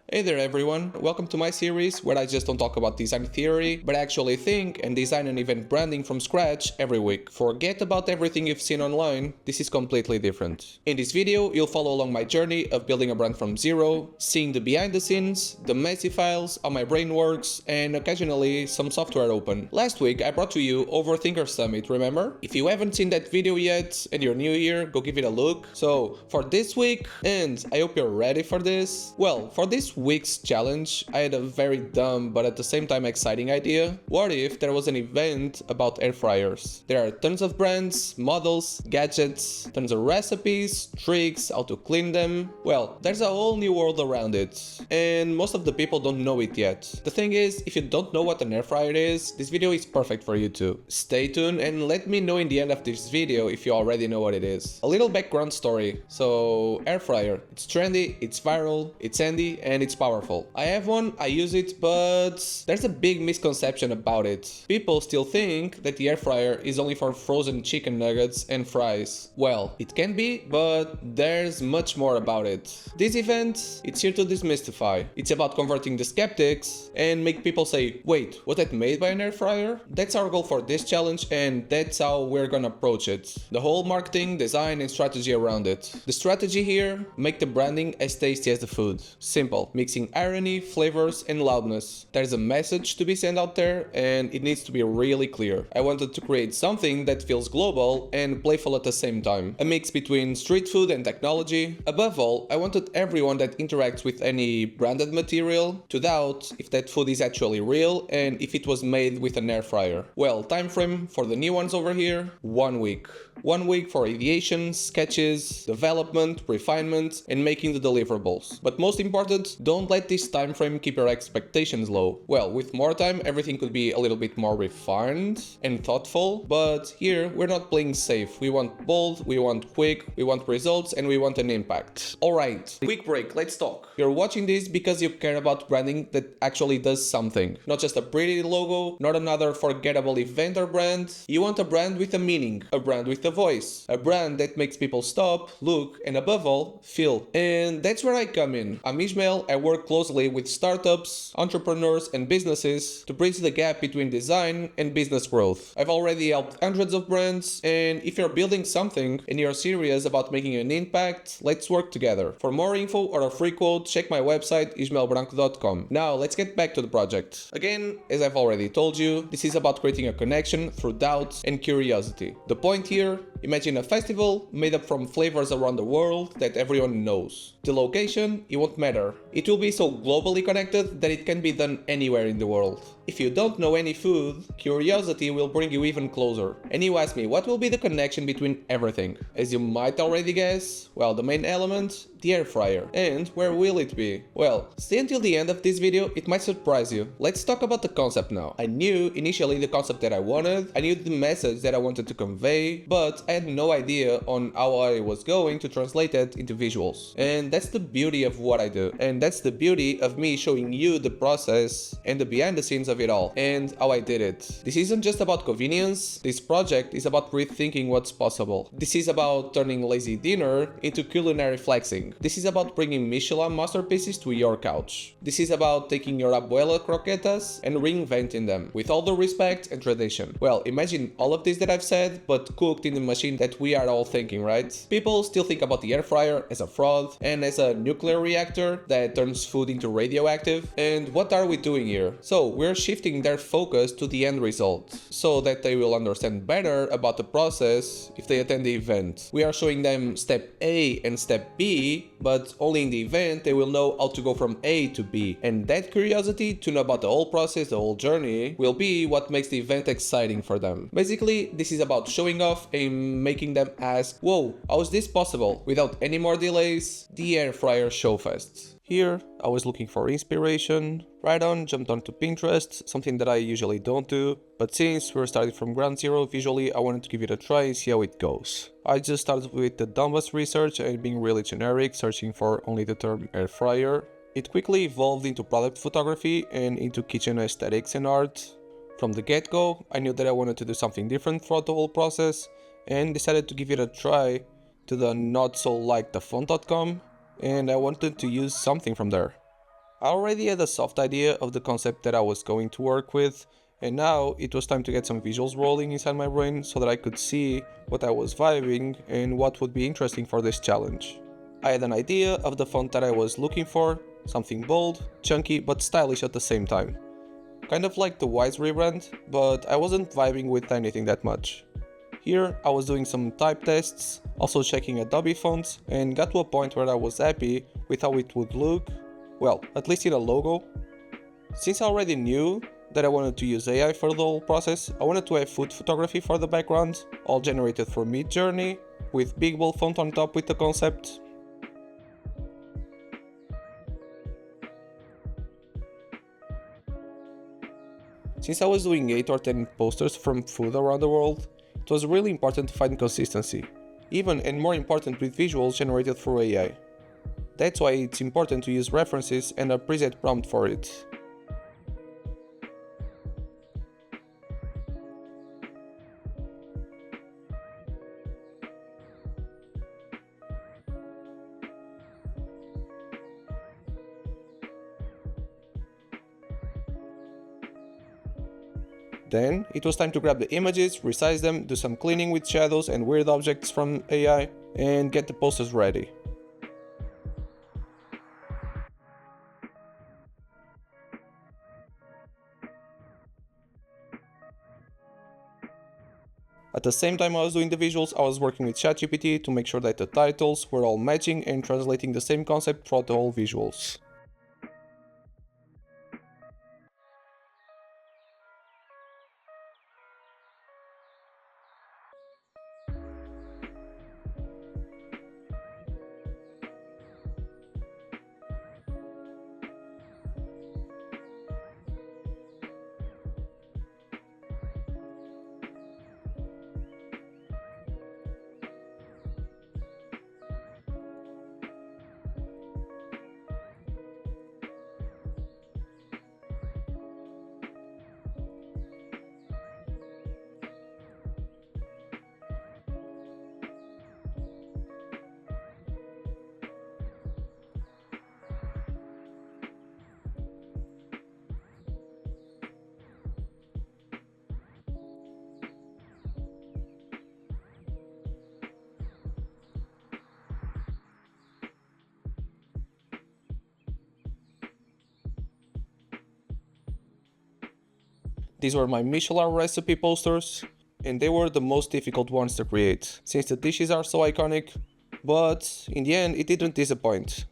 Hey there everyone, welcome to my series where I just don't talk about design theory, but actually think and design an event branding from scratch every week. Forget about everything you've seen online, this is completely different. In this video, you'll follow along my journey of building a brand from zero, seeing the behind the scenes, the messy files, how my brain works, and occasionally some software open. Last week I brought to you Overthinker Summit, remember? If you haven't seen that video yet and you're new here, go give it a look. So for this week, and I hope you're ready for this, well, for this week's challenge, I had a very dumb but at the same time exciting idea. What if there was an event about air fryers? There are tons of brands, models, gadgets, tons of recipes, tricks, how to clean them. Well, there's a whole new world around it, and most of the people don't know it yet. The thing is, if you don't know what an air fryer is, this video is perfect for you too. Stay tuned and let me know in the end of this video if you already know what it is. A little background story. So, air fryer. It's trendy, it's viral, it's handy, and it's powerful. I have one, I use it, but there's a big misconception about it. People still think that the air fryer is only for frozen chicken nuggets and fries. Well, it can be, but there's much more about it. This event, it's here to demystify. It's about converting the skeptics and make people say, wait, was that made by an air fryer? That's our goal for this challenge, and that's how we're gonna approach it. The whole marketing, design, and strategy around it. The strategy here, make the branding as tasty as the food. Simple, mixing irony, flavors, and loudness. There's a message to be sent out there, and it needs to be really clear. I wanted to create something that feels global and playful at the same time. A mix between street food and technology. Above all, I wanted everyone that interacts with any branded material to doubt if that food is actually real and if it was made with an air fryer. Well, time frame for the new ones over here, 1 week. 1 week for ideation, sketches, development, refinement, and making the deliverables. But most important, don't let this time frame keep your expectations low. Well, with more time, everything could be a little bit more refined and thoughtful, but here we're not playing safe. We want bold, we want quick, we want results, and we want an impact. Alright, quick break, let's talk. You're watching this because you care about branding that actually does something. Not just a pretty logo, not another forgettable event or brand. You want a brand with a meaning, a brand with a voice, a brand that makes people stop, look, and above all, feel. And that's where I come in. I'm Ismael, I work closely with startups, entrepreneurs, and businesses to bridge the gap between design and business growth. I've already helped hundreds of brands, and if you're building something and you're serious about making an impact, let's work together. For more info or a free quote, check my website ismaelbranco.com. Now, let's get back to the project. Again, as I've already told you, this is about creating a connection through doubt and curiosity. The point here, imagine a festival made up from flavors around the world that everyone knows. The location, it won't matter. It will be so globally connected that it can be done anywhere in the world. If you don't know any food, curiosity will bring you even closer. And you ask me, what will be the connection between everything? As you might already guess, well, the main element, the air fryer. And where will it be? Well, stay until the end of this video, it might surprise you. Let's talk about the concept now. I knew initially the concept that I wanted, I knew the message that I wanted to convey, but I had no idea on how I was going to translate it into visuals. And that's the beauty of what I do. And that's the beauty of me showing you the process and the behind the scenes of it all, and how I did it. This isn't just about convenience, this project is about rethinking what's possible. This is about turning lazy dinner into culinary flexing. This is about bringing Michelin masterpieces to your couch. This is about taking your abuela croquetas and reinventing them, with all the respect and tradition. Well, imagine all of this that I've said, but cooked in the machine that we are all thinking, right? People still think about the air fryer as a fraud and as a nuclear reactor that turns food into radioactive. And what are we doing here? So we're shifting their focus to the end result, so that they will understand better about the process if they attend the event. We are showing them step A and step B, but only in the event they will know how to go from A to B. And that curiosity to know about the whole process, the whole journey, will be what makes the event exciting for them. Basically, this is about showing off and making them ask, whoa, how is this possible? Without any more delays, the Air Fryer Showfest. Here, I was looking for inspiration, right on, jumped onto Pinterest, something that I usually don't do, but since we're starting from ground zero visually, I wanted to give it a try and see how it goes. I just started with the dumbest research and being really generic, searching for only the term air fryer. It quickly evolved into product photography and into kitchen aesthetics and art. From the get-go, I knew that I wanted to do something different throughout the whole process and decided to give it a try to the not so like the font.com, and I wanted to use something from there. I already had a soft idea of the concept that I was going to work with, and now it was time to get some visuals rolling inside my brain so that I could see what I was vibing and what would be interesting for this challenge. I had an idea of the font that I was looking for, something bold, chunky, but stylish at the same time. Kind of like the Wise rebrand, but I wasn't vibing with anything that much. Here, I was doing some type tests, also checking Adobe fonts, and got to a point where I was happy with how it would look, well, at least in a logo. Since I already knew that I wanted to use AI for the whole process, I wanted to have food photography for the background, all generated from Midjourney, with big bold font on top with the concept. Since I was doing 8 or 10 posters from food around the world, it was really important to find consistency, even and more important with visuals generated through AI. That's why it's important to use references and a preset prompt for it. Then, it was time to grab the images, resize them, do some cleaning with shadows and weird objects from AI, and get the posters ready. At the same time I was doing the visuals, I was working with ChatGPT to make sure that the titles were all matching and translating the same concept throughout the whole visuals. These were my Michelin recipe posters, and they were the most difficult ones to create, since the dishes are so iconic, but in the end it didn't disappoint.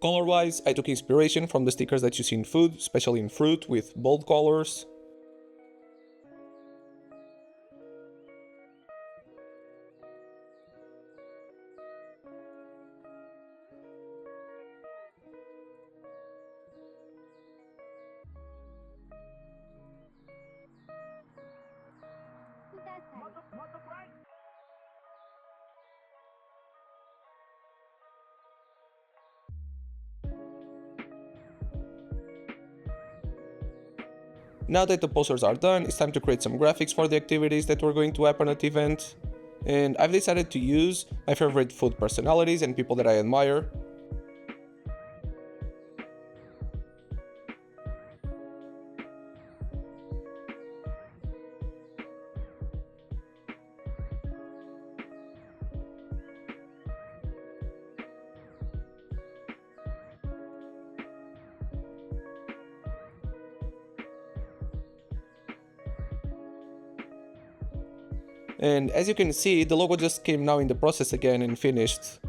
Color-wise, I took inspiration from the stickers that you see in food, especially in fruit, with bold colors. Now that the posters are done, it's time to create some graphics for the activities that were going to happen at the event. And I've decided to use my favorite food personalities and people that I admire. And as you can see, the logo just came now in the process again and finished.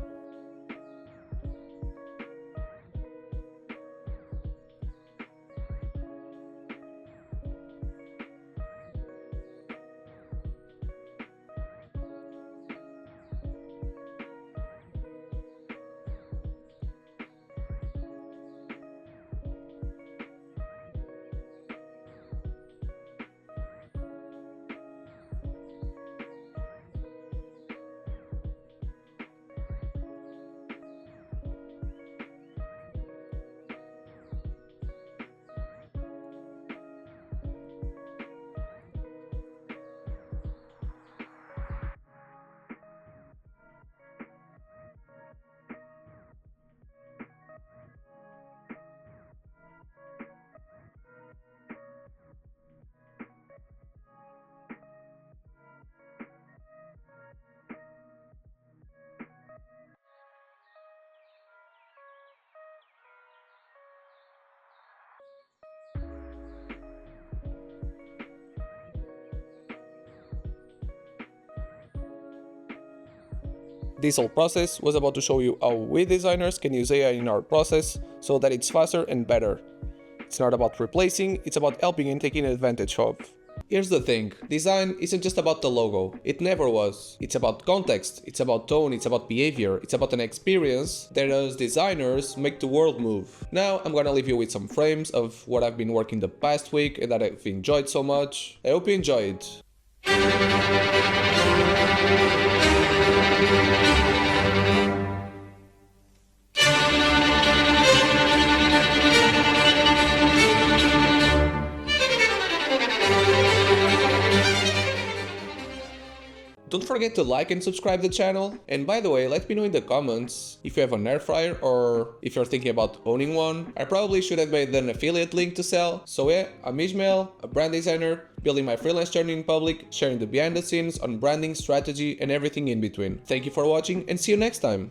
This whole process was about to show you how we designers can use AI in our process so that it's faster and better. It's not about replacing, it's about helping and taking advantage of. Here's the thing, design isn't just about the logo, it never was. It's about context, it's about tone, it's about behavior, it's about an experience that us designers make the world move. Now I'm gonna leave you with some frames of what I've been working the past week and that I've enjoyed so much. I hope you enjoy it. Don't forget to like and subscribe the channel. And by the way, let me know in the comments if you have an air fryer or if you're thinking about owning one. I probably should have made an affiliate link to sell. So yeah, I'm Ismael, a brand designer, building my freelance journey in public, sharing the behind the scenes on branding, strategy, and everything in between. Thank you for watching and see you next time.